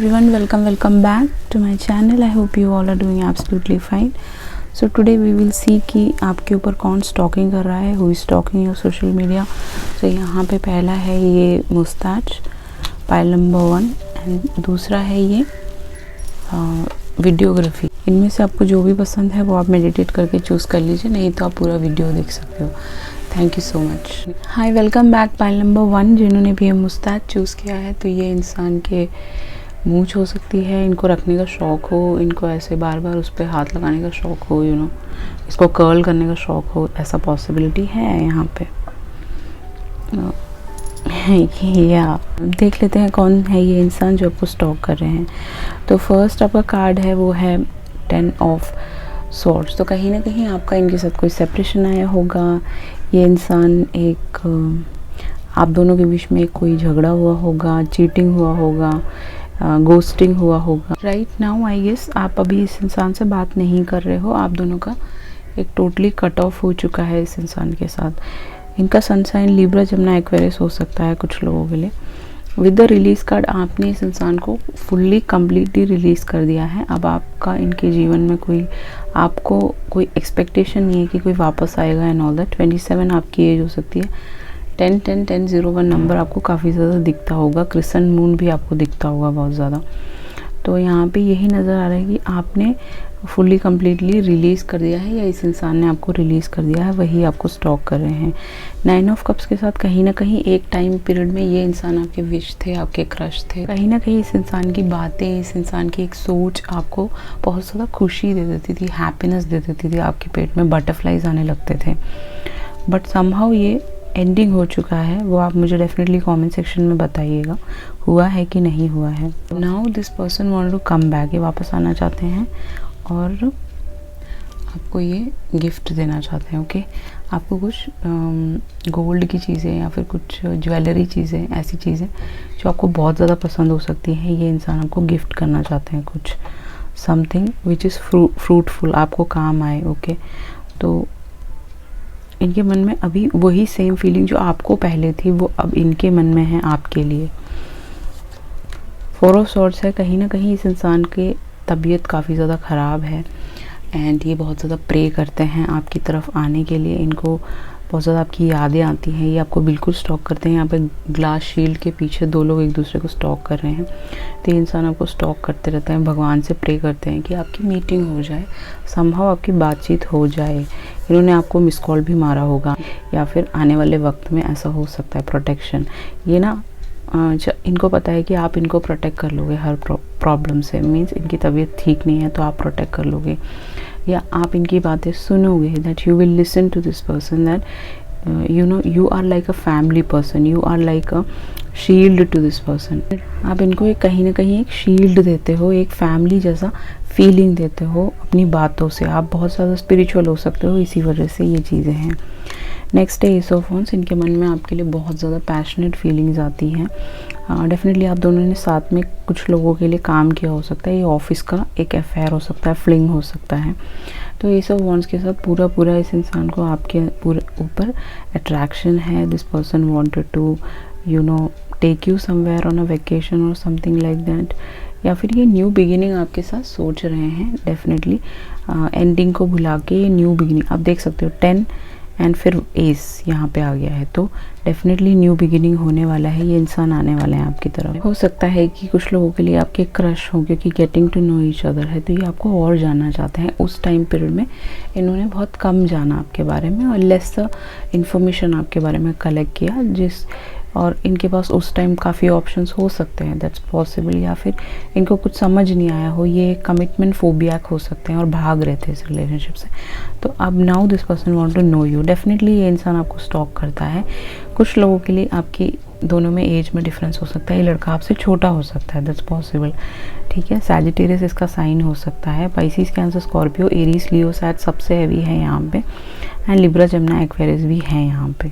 everyone, welcome back to my channel. I hope you all are doing absolutely fine. So today we will see कि आपके ऊपर कौन stocking कर रहा है, who is stalking your social media. So यहाँ पे पहला है ये मुस्ताज, पाइल नंबर 1, एंड दूसरा है ये वीडियोग्राफी। इनमें से आपको जो भी पसंद है वो आप मेडिटेट करके चूज़ कर लीजिए, नहीं तो आप पूरा वीडियो देख सकते हो। Thank you so much. Hi, welcome back. Pile number 1 जिन्होंने भी ये मुस्ताज चूज़ किया है, तो ये इंसान के मूंछ हो सकती है, इनको रखने का शौक़ हो, इनको ऐसे बार बार उस पर हाथ लगाने का शौक़ हो, इसको कर्ल करने का शौक़ हो, ऐसा पॉसिबिलिटी है यहाँ पे। या देख लेते हैं कौन है ये इंसान जो आपको स्टॉक कर रहे हैं। तो फर्स्ट आपका कार्ड है वो है 10 ऑफ स्वॉर्ड्स। तो कहीं ना कहीं आपका इनके साथ कोई सेपरेशन आया होगा। ये इंसान एक आप दोनों के बीच में कोई झगड़ा हुआ होगा, चीटिंग हुआ होगा, गोस्टिंग हुआ होगा। राइट नाउ आई गेस आप अभी इस इंसान से बात नहीं कर रहे हो, आप दोनों का एक टोटली कट ऑफ हो चुका है इस इंसान के साथ। इनका सनसाइन लिब्रा, जमना, एक्वेरियस हो सकता है कुछ लोगों के लिए। विद द रिलीज़ कार्ड आपने इस इंसान को फुल्ली कम्प्लीटली रिलीज़ कर दिया है। अब आपका इनके जीवन में आपको कोई एक्सपेक्टेशन नहीं है कि कोई वापस आएगा एंड ऑल दैट। 27 आपकी एज हो सकती है। 10-10-10-01 नंबर आपको काफ़ी ज़्यादा दिखता होगा। क्रिसेंट मून भी आपको दिखता होगा बहुत ज़्यादा। तो यहाँ पे यही नज़र आ रहा है कि आपने फुल्ली कम्प्लीटली रिलीज़ कर दिया है या इस इंसान ने आपको रिलीज़ कर दिया है, वही आपको स्टॉक कर रहे हैं। 9 ऑफ कप्स के साथ कहीं ना कहीं एक टाइम पीरियड में ये इंसान आपके विश थे, आपके क्रश थे। कहीं ना कहीं इस इंसान की बातें, इस इंसान की एक सोच आपको बहुत ज़्यादा खुशी दे देती थी, हैप्पीनेस दे देती थी, आपके पेट में बटरफ्लाइज आने लगते थे। बट समहाउ ये एंडिंग हो चुका है, वो आप मुझे डेफिनेटली कमेंट सेक्शन में बताइएगा हुआ है कि नहीं हुआ है। Now this person want to come back, ये वापस आना चाहते हैं और आपको ये गिफ्ट देना चाहते हैं। ओके, आपको कुछ गोल्ड की चीज़ें या फिर कुछ ज्वेलरी चीज़ें, ऐसी चीज़ें जो आपको बहुत ज़्यादा पसंद हो सकती हैं, ये इंसान आपको गिफ्ट करना चाहते हैं। कुछ समथिंग विच इज़ फ्रूटफुल, आपको काम आए। ओके, तो इनके मन में अभी वही सेम फीलिंग जो आपको पहले थी, वो अब इनके मन में है आपके लिए। 4 ऑफ स्वॉर्ड्स है। कहीं ना कहीं इस इंसान की तबीयत काफ़ी ज़्यादा ख़राब है एंड ये बहुत ज़्यादा प्रे करते हैं आपकी तरफ आने के लिए। इनको बहुत ज़्यादा आपकी यादें आती हैं, ये आपको बिल्कुल स्टॉक करते हैं। यहाँ पे ग्लास शील्ड के पीछे 2 लोग एक दूसरे को स्टॉक कर रहे हैं। तो ये इंसान आपको स्टॉक करते रहते हैं, भगवान से प्रे करते हैं कि आपकी मीटिंग हो जाए, समहाउ आपकी बातचीत हो जाए। इन्होंने आपको मिस कॉल भी मारा होगा या फिर आने वाले वक्त में ऐसा हो सकता है। प्रोटेक्शन, ये ना इनको पता है कि आप इनको प्रोटेक्ट कर लोगे हर प्रॉब्लम से। मीन्स इनकी तबीयत ठीक नहीं है तो आप प्रोटेक्ट कर लोगे या आप इनकी बातें सुनोगे। That you will listen to this person, that you are like a family person, you are like a shield to this person. आप इनको कहीं ना कहीं एक शील्ड देते हो, एक फैमिली जैसा फीलिंग देते हो अपनी बातों से। आप बहुत ज़्यादा स्पिरिचुअल हो सकते हो, इसी वजह से ये चीज़ें हैं। नेक्स्ट है एस ऑफ वांड्स। इनके मन में आपके लिए बहुत ज़्यादा पैशनेट फीलिंग्स आती हैं। डेफिनेटली आप दोनों ने साथ में कुछ लोगों के लिए काम किया हो सकता है। ये ऑफिस का एक अफेयर हो सकता है, फ्लिंग हो सकता है। तो एस ऑफ वांड्स के साथ पूरा इस इंसान को आपके पूरे ऊपर अट्रैक्शन है। This person wanted to take you somewhere on a vacation और समथिंग लाइक दैट। या फिर ये न्यू बिगिनिंग आपके साथ सोच रहे हैं। डेफिनेटली एंडिंग को भुला के ये न्यू बिगिनिंग आप देख सकते हो। 10 एंड फिर एस यहाँ पे आ गया है, तो डेफिनेटली न्यू बिगिनिंग होने वाला है। ये इंसान आने वाले हैं आपकी तरफ। हो सकता है कि कुछ लोगों के लिए आपके क्रश हो, क्योंकि getting to know each other है, तो ये आपको और जानना चाहते हैं। उस टाइम पीरियड में इन्होंने बहुत कम जाना आपके बारे में और लेस इंफॉर्मेशन आपके बारे में कलेक्ट किया, और इनके पास उस टाइम काफ़ी ऑप्शंस हो सकते हैं, दैट्स पॉसिबल। या फिर इनको कुछ समझ नहीं आया हो, ये कमिटमेंट फोबियाक हो सकते हैं और भाग रहे थे इस रिलेशनशिप से। तो अब now this person want to know you. Definitely ये इंसान आपको स्टॉक करता है। कुछ लोगों के लिए आपकी दोनों में एज में डिफरेंस हो सकता है। ये लड़का आपसे छोटा हो सकता है, दैट्स पॉसिबल। ठीक है, सैजिटेरियस इसका साइन हो सकता है। पाइसिस, कैंसर, स्कॉर्पियो, एरीज, लियो शायद सबसे हैवी है यहाँ पे, एंड लिब्रा, जमना, एक्वेरियस भी है यहाँ पे।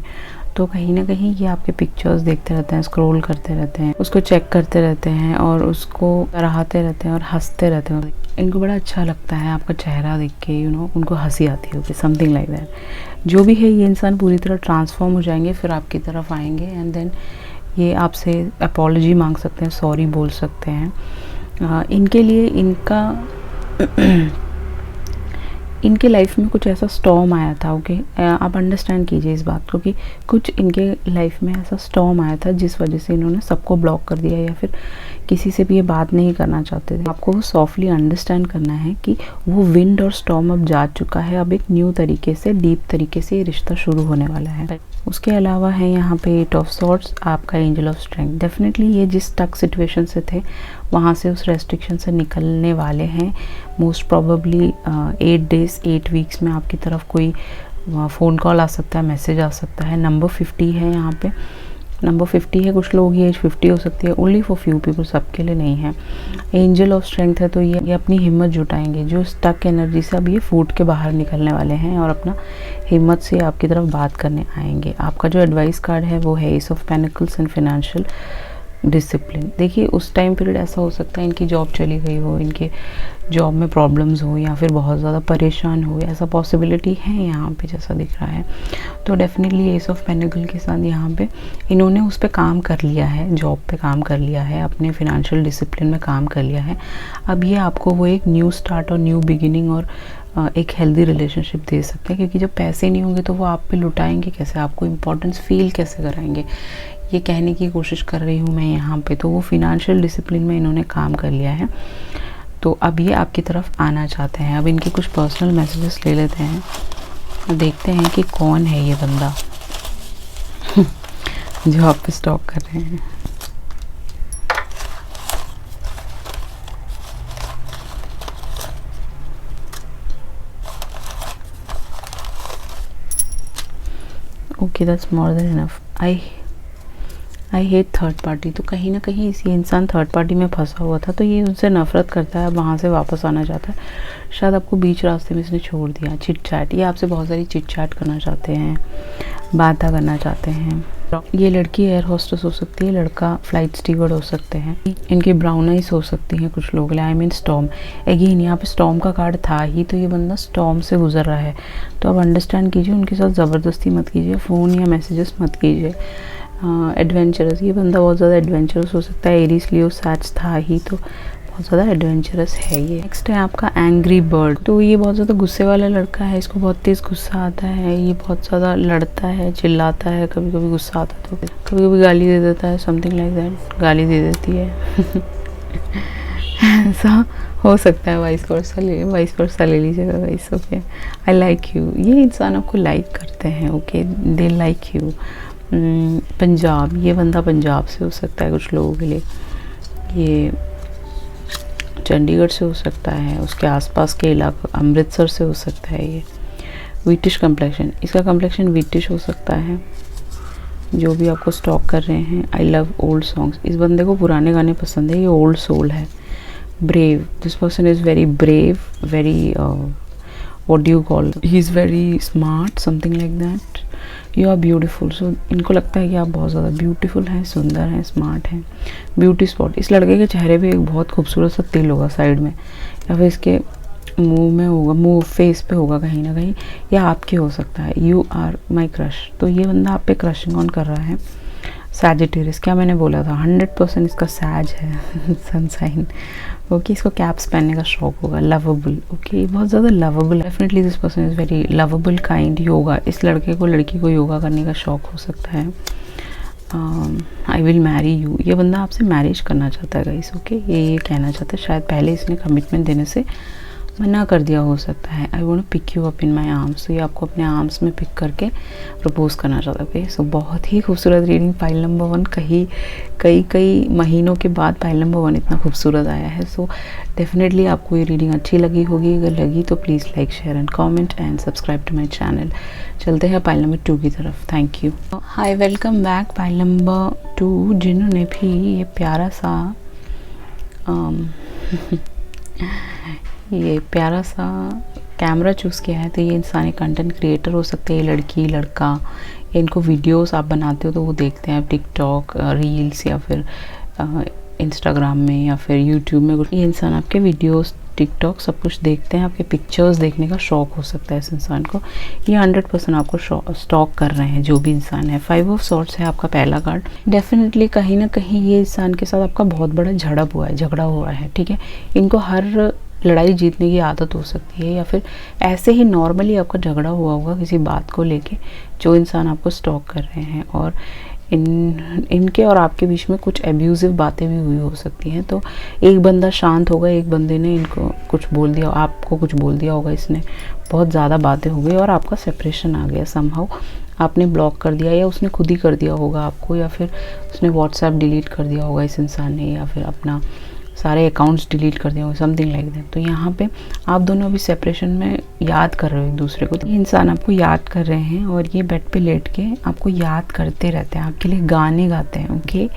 तो कहीं ना कहीं ये आपके पिक्चर्स देखते रहते हैं, स्क्रॉल करते रहते हैं, उसको चेक करते रहते हैं और उसको सराहते रहते हैं और हंसते रहते हैं। इनको बड़ा अच्छा लगता है आपका चेहरा देख के, उनको हंसी आती होगी, समथिंग लाइक दैट। जो भी है, ये इंसान पूरी तरह ट्रांसफॉर्म हो जाएंगे, फिर आपकी तरफ आएंगे एंड देन ये आपसे अपॉलॉजी मांग सकते हैं, सॉरी बोल सकते हैं। इनके लिए इनके लाइफ में कुछ ऐसा स्टॉर्म आया था। ओके, आप अंडरस्टैंड कीजिए इस बात को कि कुछ इनके लाइफ में ऐसा स्टॉर्म आया था जिस वजह से इन्होंने सबको ब्लॉक कर दिया या फिर किसी से भी ये बात नहीं करना चाहते थे। आपको वो सॉफ्टली अंडरस्टैंड करना है कि वो विंड और स्टॉर्म अब जा चुका है, अब एक न्यू तरीके से, डीप तरीके से ये रिश्ता शुरू होने वाला है। उसके अलावा है यहाँ पे 8 ऑफ सॉर्ड्स, आपका एंजल ऑफ स्ट्रेंथ। डेफिनेटली ये जिस टक सिचुएशन से थे वहाँ से, उस रेस्ट्रिक्शन से निकलने वाले हैं। मोस्ट प्रोबेबली 8 डेज 8 वीक्स में आपकी तरफ कोई फ़ोन कॉल आ सकता है, मैसेज आ सकता है। नंबर 50 है यहाँ पे, नंबर 50 है। कुछ लोग ये एज 50 हो सकती है, ओनली फॉर फ्यू पीपल, सबके लिए नहीं है। एंजल ऑफ स्ट्रेंथ है, तो ये अपनी हिम्मत जुटाएंगे। जो स्टक एनर्जी से अब ये फूट के बाहर निकलने वाले हैं और अपना हिम्मत से आपकी तरफ बात करने आएंगे। आपका जो एडवाइस कार्ड है वो है S of pentacles and financial discipline. देखिए, उस टाइम पीरियड ऐसा हो सकता है इनकी जॉब चली गई हो, इनके जॉब में प्रॉब्लम्स हो या फिर बहुत ज़्यादा परेशान हो, ऐसा पॉसिबिलिटी है यहाँ पे जैसा दिख रहा है। तो डेफिनेटली एस ऑफ पेनिकल के साथ यहाँ पे इन्होंने उस पर काम कर लिया है, जॉब पे काम कर लिया है, अपने फिनेंशियल डिसिप्लिन में काम कर लिया है। अब ये आपको वो एक न्यू स्टार्ट और न्यू बिगिनिंग और एक हेल्दी रिलेशनशिप दे सकते हैं, क्योंकि जब पैसे नहीं होंगे तो वो आप पे लुटाएंगे कैसे, आपको इम्पोर्टेंस फील कैसे कराएंगे, ये कहने की कोशिश कर रही हूँ मैं यहाँ पे। तो वो फिनेंशियल डिसिप्लिन में इन्होंने काम कर लिया है, तो अब ये आपकी तरफ आना चाहते हैं। अब इनके कुछ पर्सनल मैसेजेस ले लेते हैं और देखते हैं कि कौन है ये बंदा जो आप पे स्टॉक कर रहे हैं। Okay, that's more than enough. I hate third party. तो कहीं ना कहीं ये इंसान थर्ड पार्टी में फंसा हुआ था, तो ये उनसे नफरत करता है, वहाँ से वापस आना चाहता है। शायद आपको बीच रास्ते में इसने छोड़ दिया। चिट चैट, ये आपसे बहुत सारी चिट चैट करना चाहते हैं, बातें करना चाहते हैं। ये लड़की एयर होस्टेस हो सकती है, लड़का फ्लाइट स्टीवर्ड हो सकते हैं। इनकी ब्राउन आइज हो सकती हैं कुछ लोग, आई मीन स्टॉर्म। अगेन यहाँ पे स्टॉर्म का कार्ड था ही, तो ये बंदा स्टॉर्म से गुजर रहा है। तो अब अंडरस्टैंड कीजिए, उनके साथ ज़बरदस्ती मत कीजिए, फ़ोन या मैसेजेस मत कीजिए। एडवेंचरस, ये बंदा बहुत ज़्यादा एडवेंचरस हो सकता है। एरीज लियो सैच था ही, तो बहुत ज़्यादा एडवेंचरस है ये। नेक्स्ट है आपका एंग्री बर्ड। तो ये बहुत ज़्यादा गुस्से वाला लड़का है, इसको बहुत तेज़ गुस्सा आता है, ये बहुत ज़्यादा लड़ता है, चिल्लाता है, कभी कभी गुस्सा आता है तो कभी कभी गाली दे देता है, समथिंग लाइक दैट, गाली दे देती है ऐसा हो सकता है। वाइस वर्सा ले लीजिएगा guys. Okay, I like you, ये इंसान आपको लाइक करते हैं। Okay, they like you. Punjab, ये बंदा पंजाब से हो सकता है कुछ लोगों के लिए, ये चंडीगढ़ से हो सकता है, उसके आसपास के इलाका, अमृतसर से हो सकता है। ये व्हीटिश कम्प्लेक्शन, इसका कम्प्लेक्शन व्हीटिश हो सकता है। जो भी आपको स्टॉक कर रहे हैं, आई लव ओल्ड सॉन्ग्स, इस बंदे को पुराने गाने पसंद है, ये ओल्ड सोल है। Brave, this person is very brave, very what do you call, he is very smart, something like that. You are beautiful, so इनको लगता है कि आप बहुत ज़्यादा ब्यूटीफुल हैं, सुंदर हैं, स्मार्ट हैं। ब्यूटी स्पॉट, इस लड़के के चेहरे पे एक बहुत खूबसूरत सा तिल होगा साइड में, या फिर इसके मुंह में होगा, मुंह फेस पे होगा कहीं ना कहीं, या आपके हो सकता है। यू आर माई क्रश, तो ये बंदा आप पे क्रशिंग ऑन कर रहा है। सैजिटेरियस, क्या मैंने बोला था, 100% इसका सैज है सनसाइन। ओके, इसको कैप्स पहनने का शौक होगा। लवेबल, ओके, बहुत ज़्यादा lovable, definitely this person is very lovable kind. Yoga, इस लड़के को लड़की को योगा करने का शौक हो सकता है। आई विल मैरी यू, ये बंदा आपसे मैरिज करना चाहता है गाइस। ओके, ये कहना चाहता है, शायद पहले इसने कमिटमेंट देने से मना कर दिया हो सकता है। I want to pick you up in my arms, तो ये आपको अपने आर्म्स में पिक करके प्रपोज करना चाहता है। ओके, सो बहुत ही खूबसूरत रीडिंग, पाइल नंबर 1। कई महीनों के बाद पाइल नंबर 1 इतना खूबसूरत आया है। सो डेफिनेटली आपको ये रीडिंग अच्छी लगी होगी, अगर लगी तो please like, share and comment and subscribe to my channel. चलते हैं पाइल नंबर 2 की तरफ। Thank you. Hi, welcome back. Pile number 2, जिन्होंने भी ये प्यारा सा कैमरा चूज़ किया है, तो ये इंसान एक कंटेंट क्रिएटर हो सकते हैं, लड़की लड़का, या इनको वीडियोस आप बनाते हो तो वो देखते हैं टिकटॉक, रील्स, या फिर इंस्टाग्राम में, या फिर यूट्यूब में। ये इंसान आपके वीडियोस टिकटॉक सब कुछ देखते हैं, आपके पिक्चर्स देखने का शौक हो सकता है इस इंसान को। ये 100% आपको स्टॉक कर रहे हैं जो भी इंसान है। 5 ऑफ सॉर्ड्स है आपका पहला कार्ड। डेफिनेटली कहीं ना कहीं ये इंसान के साथ आपका बहुत बड़ा झगड़ा हुआ है, ठीक है। इनको हर लड़ाई जीतने की आदत हो सकती है, या फिर ऐसे ही नॉर्मली आपका झगड़ा हुआ होगा किसी बात को लेके जो इंसान आपको स्टॉक कर रहे हैं। और इनके और आपके बीच में कुछ एब्यूजिव बातें भी हुई हो सकती हैं। तो एक बंदा शांत होगा, एक बंदे ने इनको कुछ बोल दिया, आपको कुछ बोल दिया होगा, इसने बहुत ज़्यादा बातें हो गई और आपका सेपरेशन आ गया। समहाउ आपने ब्लॉक कर दिया, या उसने खुद ही कर दिया होगा आपको, या फिर उसने व्हाट्सएप डिलीट कर दिया होगा इस इंसान ने, या फिर अपना सारे अकाउंट्स डिलीट कर दिया होगा, समथिंग लाइक दैट। तो यहाँ पे आप दोनों अभी सेपरेशन में याद कर रहे हो एक दूसरे को। तो ये इंसान आपको याद कर रहे हैं और ये बेड पे लेट के आपको याद करते रहते हैं, आपके लिए गाने गाते हैं, ओके।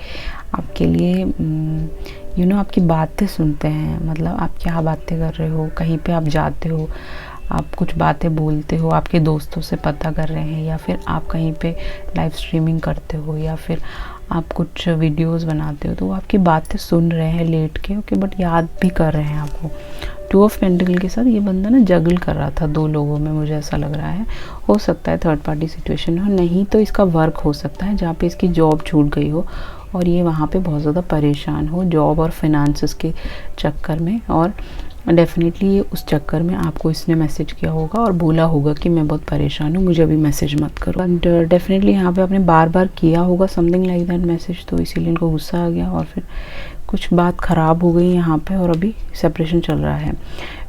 आपके लिए आपकी बातें सुनते हैं, मतलब आप क्या बातें कर रहे हो, कहीं पे आप जाते हो, आप कुछ बातें बोलते हो, आपके दोस्तों से पता कर रहे हैं, या फिर आप कहीं पे लाइव स्ट्रीमिंग करते हो, या फिर आप कुछ वीडियोस बनाते हो, तो वो आपकी बातें सुन रहे हैं लेट के, ओके, बट याद भी कर रहे हैं आपको। 2 ऑफ पेंटिकल के साथ ये बंदा ना जगल कर रहा था 2 लोगों में, मुझे ऐसा लग रहा है। हो सकता है थर्ड पार्टी सिचुएशन हो, नहीं तो इसका वर्क हो सकता है जहाँ पे इसकी जॉब छूट गई हो और ये वहाँ पे बहुत ज़्यादा परेशान हो जॉब और फाइनेंसेस के चक्कर में। और डेफिनेटली ये उस चक्कर में आपको इसने मैसेज किया होगा और बोला होगा कि मैं बहुत परेशान हूँ, मुझे अभी मैसेज मत करो। एंड डेफिनेटली यहाँ पे आपने बार बार किया होगा समथिंग लाइक दैट मैसेज, तो इसीलिए इनको गुस्सा आ गया और फिर कुछ बात ख़राब हो गई यहाँ पे और अभी सेपरेशन चल रहा है।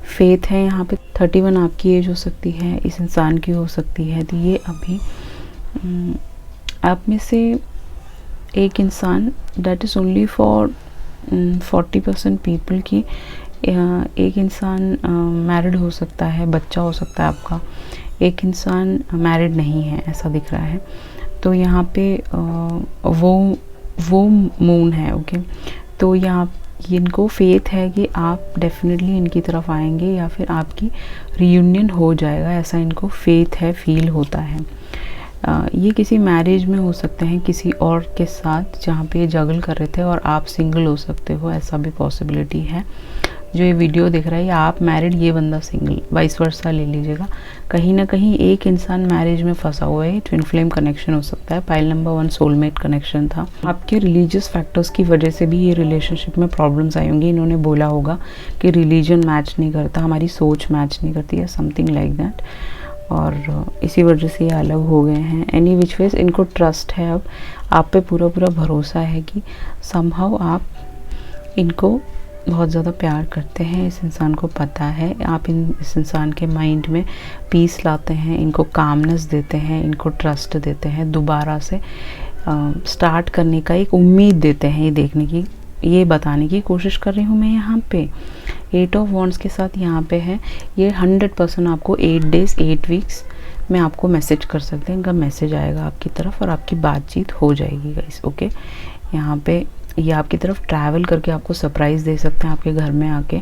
फेथ है यहाँ पे। 31 आपकी एज हो सकती है, इस इंसान की हो सकती है। तो ये अभी आप में से एक इंसान, that is only for 40% people की, एक इंसान मैरिड हो सकता है, बच्चा हो सकता है आपका, एक इंसान मैरिड नहीं है ऐसा दिख रहा है। तो यहाँ पे वो मून है, ओके। तो यहाँ इनको फेथ है कि आप डेफिनेटली इनकी तरफ आएंगे या फिर आपकी रियूनियन हो जाएगा, ऐसा इनको फेथ है, फील होता है। ये किसी मैरिज में हो सकते हैं किसी और के साथ जहाँ पे ये जगल कर रहे थे और आप सिंगल हो सकते हो, ऐसा भी पॉसिबिलिटी है। जो ये वीडियो दिख रहा है, आप मैरिड, ये बंदा सिंगल, वाइस वर्सा ले लीजिएगा। कहीं ना कहीं एक इंसान मैरिज में फंसा हुआ है, ट्विन फ्लेम कनेक्शन हो सकता है, पाइल नंबर 1 सोलमेट कनेक्शन था। आपके रिलीजियस फैक्टर्स की वजह से भी ये रिलेशनशिप में प्रॉब्लम्स आई होंगी। इन्होंने बोला होगा कि रिलीजन मैच नहीं करता, हमारी सोच मैच नहीं करती है, समथिंग लाइक दैट, और इसी वजह से ये अलग हो गए हैं। एनी विच वेज इनको ट्रस्ट है, अब आप पे पूरा पूरा भरोसा है कि समहाउ आप इनको बहुत ज़्यादा प्यार करते हैं, इस इंसान को पता है। आप इस इंसान के माइंड में पीस लाते हैं, इनको कामनेस देते हैं, इनको ट्रस्ट देते हैं, दोबारा से स्टार्ट करने का एक उम्मीद देते हैं, ये देखने की, ये बताने की कोशिश कर रही हूँ मैं यहाँ पे। 8 ऑफ वॉन्ड्स के साथ यहाँ पे है, ये 100% आपको 8 डेज 8 वीक्स में आपको मैसेज कर सकते हैं। इनका मैसेज आएगा आपकी तरफ और आपकी बातचीत हो जाएगी गाइस, ओके। यहाँ पे ये आपकी तरफ ट्रैवल करके आपको सरप्राइज़ दे सकते हैं, आपके घर में आके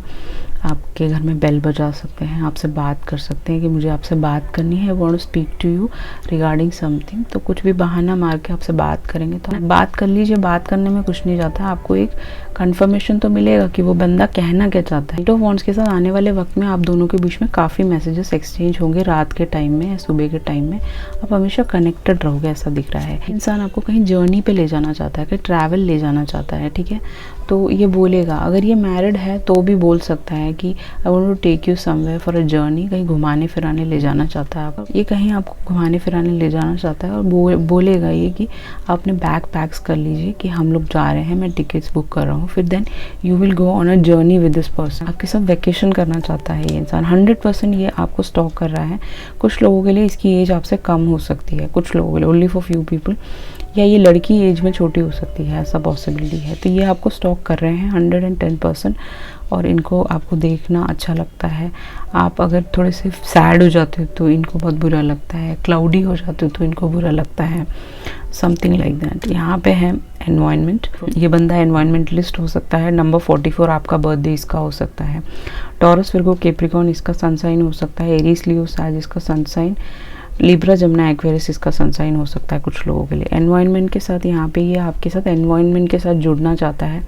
आपके घर में बेल बजा सकते हैं, आपसे बात कर सकते हैं कि मुझे आपसे बात करनी है, want to speak to you regarding something. तो कुछ भी बहाना मार के आपसे बात करेंगे, तो बात कर लीजिए। बात करने में कुछ नहीं जाता, आपको एक कंफर्मेशन तो मिलेगा कि वो बंदा कहना क्या चाहता है। 8 ऑफ वॉन्ड्स के साथ आने वाले वक्त में आप दोनों के बीच में काफ़ी मैसेजेस एक्सचेंज होंगे, रात के टाइम में या सुबह के टाइम में। आप हमेशा कनेक्टेड रहोगे, ऐसा दिख रहा है। इंसान आपको कहीं जर्नी पे ले जाना चाहता है, कहीं ट्रैवल ले जाना चाहता है, ठीक है। तो ये बोलेगा, अगर ये मैरिड है तो भी बोल सकता है कि I want to take you somewhere for a journey, कहीं घुमाने फिराने ले जाना चाहता है। ये कहीं आपको घुमाने फिराने ले जाना चाहता है और बोलेगा ये कि आपने बैग पैक्स कर लीजिए कि हम लोग जा रहे हैं, मैं टिकट्स बुक कर रहा हूँ। फिर then you will go on a journey with this person. आपके साथ वेकेशन करना चाहता है ये इंसान। 100% ये आपको स्टॉक कर रहा है। कुछ लोगों के लिए इसकी एज आपसे कम हो सकती है, कुछ लोगों के लिए, ओनली फॉर फ्यू पीपल, या ये लड़की एज में छोटी हो सकती है, ऐसा पॉसिबिलिटी है। तो ये आपको स्टॉक कर रहे हैं 110%, और इनको आपको देखना अच्छा लगता है। आप अगर थोड़े से सैड हो जाते हो तो इनको बहुत बुरा लगता है, क्लाउडी हो जाते हो तो इनको बुरा लगता है, समथिंग लाइक दैट। यहाँ पे है एनवायरनमेंट, ये बंदा एनवायरमेंटलिस्ट हो सकता है। नंबर 44 आपका बर्थडे इसका हो सकता है। टॉरस, विर्गो, कैप्रिकॉर्न इसका सनसाइन हो सकता है। एरीज, लियो, सैज इसका सनसाइन, लिब्रा, जमुना, एक्वेरियस इसका सनसाइन हो सकता है कुछ लोगों के लिए। एनवायरनमेंट के साथ यहाँ पे ये आपके साथ एनवायरनमेंट के साथ जुड़ना चाहता है।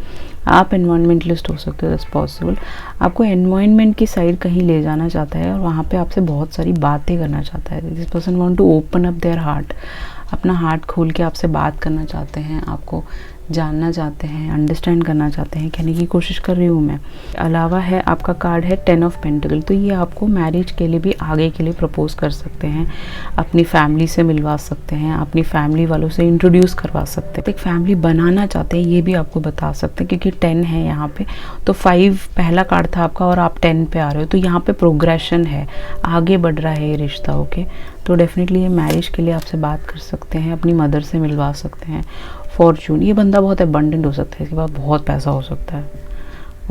आप एनवायरनमेंटलिस्ट हो सकते हो, दैट्स पॉसिबल। आपको एनवायरनमेंट की साइड कहीं ले जाना चाहता है और वहाँ पे आपसे बहुत सारी बातें करना चाहता है। This person want to open up their heart, अपना हार्ट खोल के आपसे बात करना चाहते हैं, आपको जानना चाहते हैं, अंडरस्टैंड करना चाहते हैं, कहने की कोशिश कर रही हूँ मैं। अलावा है आपका कार्ड है 10 ऑफ पेंटिकल, तो ये आपको मैरिज के लिए भी आगे के लिए प्रपोज कर सकते हैं, अपनी फैमिली से मिलवा सकते हैं, अपनी फैमिली वालों से इंट्रोड्यूस करवा सकते हैं, एक फैमिली बनाना चाहते हैं ये भी आपको बता सकते हैं, क्योंकि 10 है यहाँ पे। तो 5 पहला कार्ड था आपका और आप 10 पे आ रहे हो, तो यहाँ पे प्रोग्रेशन है, आगे बढ़ रहा है ये रिश्ता। ओके, तो डेफिनेटली ये मैरिज के लिए आपसे बात कर सकते हैं, अपनी मदर से मिलवा सकते हैं। फॉर्चून, ये बंदा बहुत अबंडेंट हो सकता है, इसके पास बहुत पैसा हो सकता है।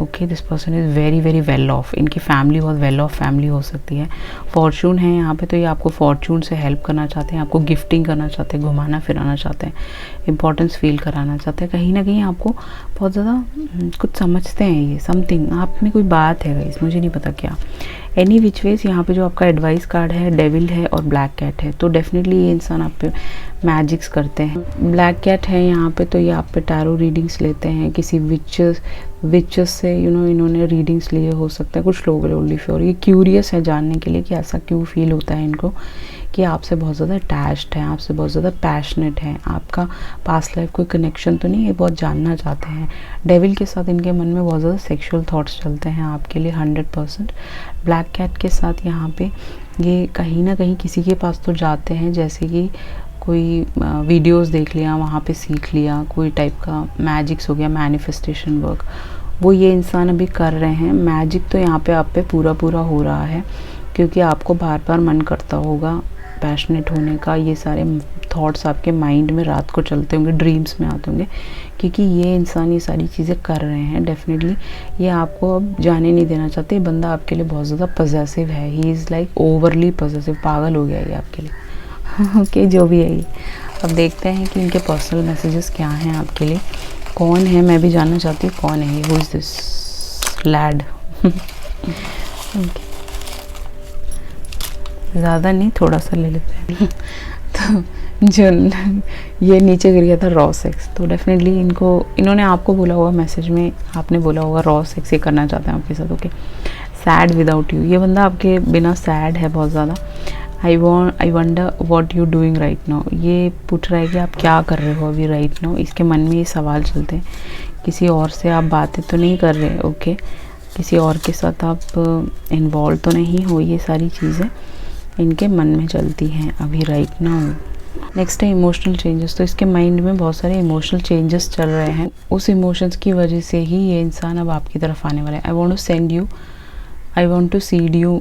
Okay, this person is very very well of, इनकी फैमिली बहुत वेल ऑफ फैमिली हो सकती है। फॉर्चून है यहाँ पे, तो ये आपको फॉर्चून से हेल्प करना चाहते हैं, आपको गिफ्टिंग करना चाहते हैं, घुमाना फिराना चाहते हैं, इंपॉर्टेंस फील कराना चाहते हैं, कहीं ना कहीं आपको बहुत ज़्यादा कुछ समझते हैं, ये समथिंग आप में कोई बात है गाइस, मुझे नहीं पता क्या। एनी विच वेज यहाँ पे जो आपका एडवाइस कार्ड है डेविल है और ब्लैक कैट है, तो डेफिनेटली ये इंसान आप पे मैजिक्स करते हैं। ब्लैक कैट है यहाँ पे, तो ये आप पे टैरो रीडिंग्स लेते हैं, किसी विचेस से इन्होंने रीडिंग्स लिए हो सकता है कुछ लोगों के लिए ओनली फॉर। ये क्यूरियस है जानने के लिए कि ऐसा क्यों फील होता है इनको, कि आपसे बहुत ज़्यादा अटैच्ड है, आपसे बहुत ज़्यादा पैशनेट है, आपका पास्ट लाइफ कोई कनेक्शन तो नहीं, ये बहुत जानना चाहते हैं। डेविल के साथ इनके मन में बहुत ज़्यादा सेक्सुअल थॉट्स चलते हैं आपके लिए 100%। ब्लैक कैट के साथ यहाँ पे ये कहीं ना कहीं किसी के पास तो जाते हैं, जैसे कि कोई वीडियोस देख लिया, वहाँ पे सीख लिया, कोई टाइप का मैजिक्स हो गया, मैनिफेस्टेशन वर्क, वो ये इंसान अभी कर रहे हैं। मैजिक तो यहाँ पे आप पे पूरा हो रहा है, क्योंकि आपको बार बार मन करता होगा पैशनेट होने का, ये सारे थॉट्स आपके माइंड में रात को चलते होंगे, ड्रीम्स में आते होंगे, क्योंकि ये इंसान ये सारी चीज़ें कर रहे हैं। डेफिनेटली ये आपको अब जाने नहीं देना चाहते, ये बंदा आपके लिए बहुत ज़्यादा पॉसेसिव है, he is like overly possessive, पागल हो गया ये आपके लिए। ओके, जो भी है ये। अब देखते हैं कि इनके पर्सनल मैसेजेस क्या हैं आपके लिए, कौन है, मैं भी जानना चाहती हूँ कौन है ये, हु इज़ दिस लैड। ज़्यादा नहीं, थोड़ा सा ले लेते हैं। तो जो ये नीचे गिर गया था रॉ सेक्स, तो डेफिनेटली इन्होंने आपको बोला होगा मैसेज में, आपने बोला होगा रॉ सेक्स ये करना चाहते हैं आपके साथ। ओके, सैड विदाउट यू, ये बंदा आपके बिना सैड है बहुत ज़्यादा। I wonder what you doing right now, ये पूछ रहा है कि आप क्या कर रहे हो अभी राइट नाउ। इसके मन में ये सवाल चलते हैं, किसी और से आप बातें तो नहीं कर रहे। ओके, किसी और के साथ आप इन्वॉल्व तो नहीं हो, ये सारी चीज़ें इनके मन में चलती हैं अभी राइट नाउ। नेक्स्ट है इमोशनल चेंजेस, तो इसके माइंड में बहुत सारे इमोशनल चेंजेस चल रहे हैं, उस इमोशंस की वजह से ही ये इंसान अब आपकी तरफ आने वाला है। I want to seed you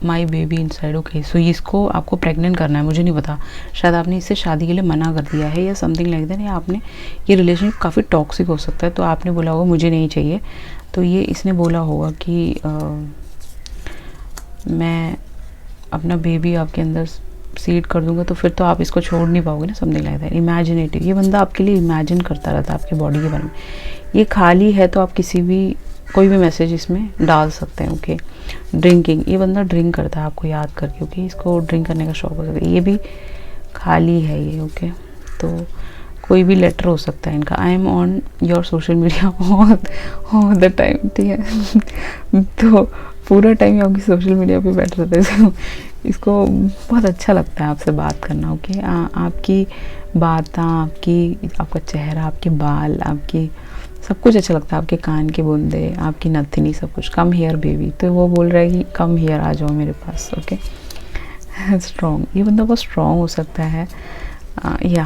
my baby inside. Okay, so इसको आपको प्रेग्नेंट करना है, मुझे नहीं पता, शायद आपने इससे शादी के लिए मना कर दिया है या समथिंग लाइक दैट, या आपने ये रिलेशनशिप काफ़ी टॉक्सिक हो सकता है, तो आपने बोला होगा मुझे नहीं चाहिए, तो ये इसने बोला होगा कि मैं अपना बेबी आपके अंदर सीड कर दूंगा, तो फिर तो आप इसको छोड़ नहीं पाओगे ना, समथिंग लाइक दैट। इमेजिनेटिव, ये बंदा आपके लिए इमेजिन करता रहता है आपकी बॉडी के बारे में। ये खाली है तो आप कोई भी मैसेज इसमें डाल सकते हैं। ओके, ड्रिंकिंग, ये बंदा ड्रिंक करता है आपको याद करके, ओके, इसको ड्रिंक करने का शौक हो सकता है, ये भी खाली है ये। ओके, तो कोई भी लेटर हो सकता है इनका। I am on your social media all the time, ठीक है। तो पूरा टाइम आपकी सोशल मीडिया पे बैठ रहता है, इसको बहुत अच्छा लगता है आपसे बात करना। ओके, आपकी बातें, आपका चेहरा, आपके बाल, आपकी सब कुछ अच्छा लगता है, आपके कान के बूंदे, आपकी नथनी, सब कुछ। कम हियर बेबी, तो वो बोल रहा है कि कम हियर, आ जाओ मेरे पास। ओके, स्ट्रॉन्ग, ये बंदा बहुत स्ट्रॉन्ग हो सकता है। या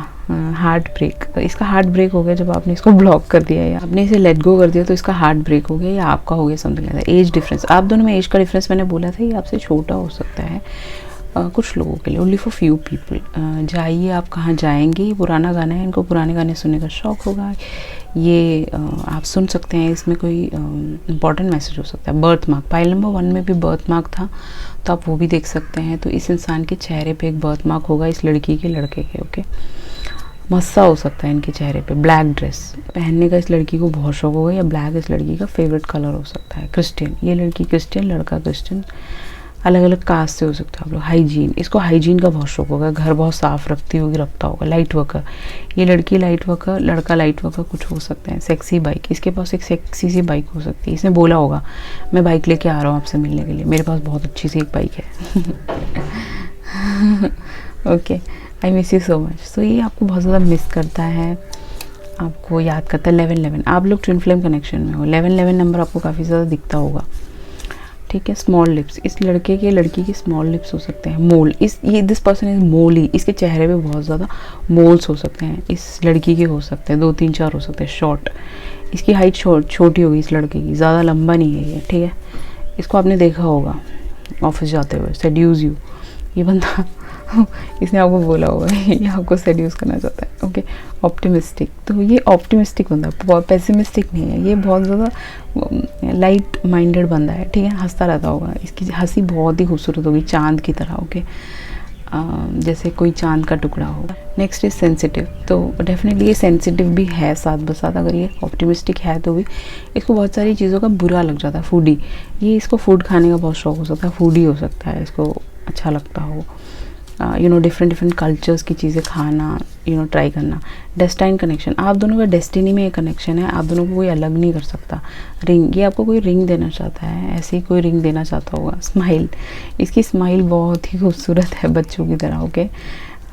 हार्ट ब्रेक, इसका हार्ट ब्रेक हो गया जब आपने इसको ब्लॉक कर दिया या आपने इसे लेट गो कर दिया, तो इसका हार्ट ब्रेक हो गया या आपका हो गया something like that. Age difference, आप दोनों में एज का डिफरेंस मैंने बोला था, ये आपसे छोटा हो सकता है कुछ लोगों के लिए, ओनली फॉर फ्यू पीपल। जाइए, आप कहाँ जाएंगे, ये पुराना गाना है, इनको पुराने गाने सुनने का शौक़ होगा, ये आप सुन सकते हैं, इसमें कोई इंपॉर्टेंट मैसेज हो सकता है। बर्थ मार्क, पाइल नंबर 1 में भी बर्थ मार्क था, तो आप वो भी देख सकते हैं। तो इस इंसान के चेहरे पे एक बर्थ मार्क होगा, इस लड़की के लड़के के। ओके, मस्सा हो सकता है इनके चेहरे पे। ब्लैक ड्रेस पहनने का इस लड़की को बहुत शौक होगा, या ब्लैक इस लड़की का फेवरेट कलर हो सकता है। क्रिश्चियन, ये लड़की क्रिश्चियन, लड़का क्रिश्चियन। अलग अलग कास्ट से हो सकते हो आप लोग। हाइजीन, इसको हाइजीन का बहुत शौक होगा, घर बहुत साफ रखती होगी, रखता होगा। लाइट वर्कर, ये लड़की लाइट वर्कर, लड़का लाइट वर्कर कुछ हो सकते हैं। सेक्सी बाइक, इसके पास एक सेक्सी सी बाइक हो सकती है। इसने बोला होगा मैं बाइक लेके आ रहा हूँ आपसे मिलने के लिए, मेरे पास बहुत अच्छी सी एक बाइक है। Okay, I miss you so much. So ये आपको बहुत ज़्यादा मिस करता है, आपको याद करता है। 11-11, आप लोग ट्विन फ्लेम कनेक्शन में हो। 11-11 नंबर आपको काफ़ी ज़्यादा दिखता होगा, ठीक है। स्मॉल लिप्स, इस लड़के के लड़की की स्मॉल लिप्स हो सकते हैं। मोल, दिस पर्सन इज मोली, इसके चेहरे पे बहुत ज़्यादा मोल्स हो सकते हैं। इस लड़की के हो सकते हैं 2-3-4 हो सकते हैं। शॉर्ट, इसकी हाइट छोटी होगी इस लड़के की, ज़्यादा लंबा नहीं है ये, ठीक है। इसको आपने देखा होगा ऑफिस जाते हुए। सेड्यूस यू, ये बंदा इसने आपको बोला होगा ये आपको सेड्यूस करना चाहता है, ओके। ऑप्टिमिस्टिक, तो ये ऑप्टिमिस्टिक बंदा, बहुत पेसिमिस्टिक नहीं है, ये बहुत ज़्यादा लाइट माइंडेड बंदा है, ठीक है। हंसता रहता होगा, इसकी हंसी बहुत ही खूबसूरत होगी, चांद की तरह, ओके। जैसे कोई चांद का टुकड़ा हो। नेक्स्ट इज सेंसिटिव, तो डेफिनेटली ये सेंसिटिव भी है साथ बसाथ। अगर ये ऑप्टिमिस्टिक है तो भी इसको बहुत सारी चीज़ों का बुरा लग जाता है। फूडी, ये इसको फूड खाने का बहुत शौक हो सकता है, फूडी हो सकता है, इसको अच्छा लगता हो डिफरेंट कल्चर्स की चीज़ें खाना, ट्राई करना। डेस्टाइन कनेक्शन, आप दोनों का डेस्टिनी में एक कनेक्शन है, आप दोनों को कोई अलग नहीं कर सकता। रिंग, ये आपको कोई रिंग देना चाहता है, ऐसे ही कोई रिंग देना चाहता होगा। स्माइल, इसकी स्माइल बहुत ही खूबसूरत है, बच्चों की तरह, ओके।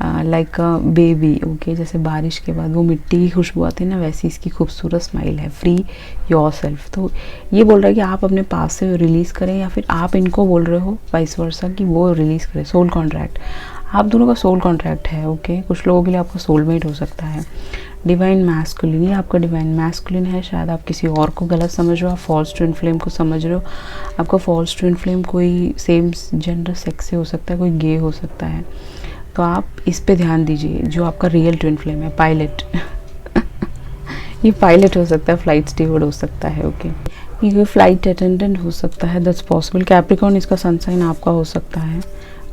लाइक बेबी, ओके, जैसे बारिश के बाद वो मिट्टी की खुशबू आती है ना, वैसी इसकी खूबसूरत स्माइल है। फ्री योर सेल्फ, तो ये बोल रहा है कि आप अपने पास से रिलीज़ करें, या फिर आप इनको बोल रहे हो वाइस वर्सा कि वो रिलीज़ करें। सोल कॉन्ट्रैक्ट, आप दोनों का सोल कॉन्ट्रैक्ट है, ओके। कुछ लोगों के लिए आपका सोलमेट हो सकता है। डिवाइन मैस्कुलिन, ये आपका डिवाइन मैस्कुलिन है, शायद आप किसी और को गलत समझ रहे हो, आप फॉल्स ट्विन फ्लेम को समझ रहे हो। आपका फॉल्स ट्विन फ्लेम कोई सेम जेंडर सेक्स से हो सकता है, कोई गे हो सकता है, तो आप इस पे ध्यान दीजिए। जो आपका रियल ट्विन फ्लेम है, पायलट ये पायलट हो सकता है, फ्लाइट स्टीवर्ड हो सकता है, ओके। ये कोई फ्लाइट अटेंडेंट हो सकता है, दैट्स पॉसिबल। कैप्रिकॉर्न, इसका सनसाइन आपका हो सकता है।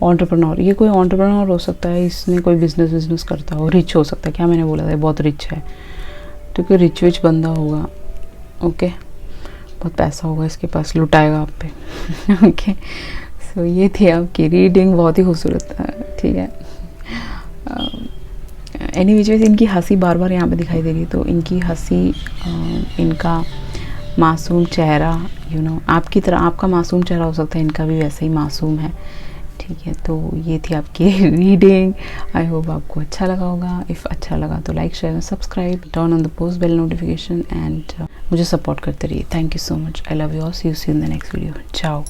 एंटरप्रेन्योर, ये कोई एंटरप्रेन्योर हो सकता है, इसने कोई बिजनेस करता हो। रिच हो सकता है, क्या मैंने बोला था, बहुत रिच है, तो कोई रिच बंदा होगा, ओके। बहुत पैसा होगा इसके पास, लुटाएगा आप पे, ओके। सो ये थी आपकी रीडिंग, बहुत ही खूबसूरत, ठीक है। एनी विच वेज, इनकी हंसी बार बार यहाँ पे दिखाई दे रही है, तो इनकी हंसी, इनका मासूम चेहरा, आपकी तरह आपका मासूम चेहरा हो सकता है, इनका भी वैसे ही मासूम है, ठीक है। तो ये थी आपकी रीडिंग। आई होप आपको अच्छा लगा होगा। इफ़ अच्छा लगा तो like, share and subscribe, turn on the post bell notification, and मुझे सपोर्ट करते रहिए। Thank you so much, I love you all, see you in the next video, चाओ।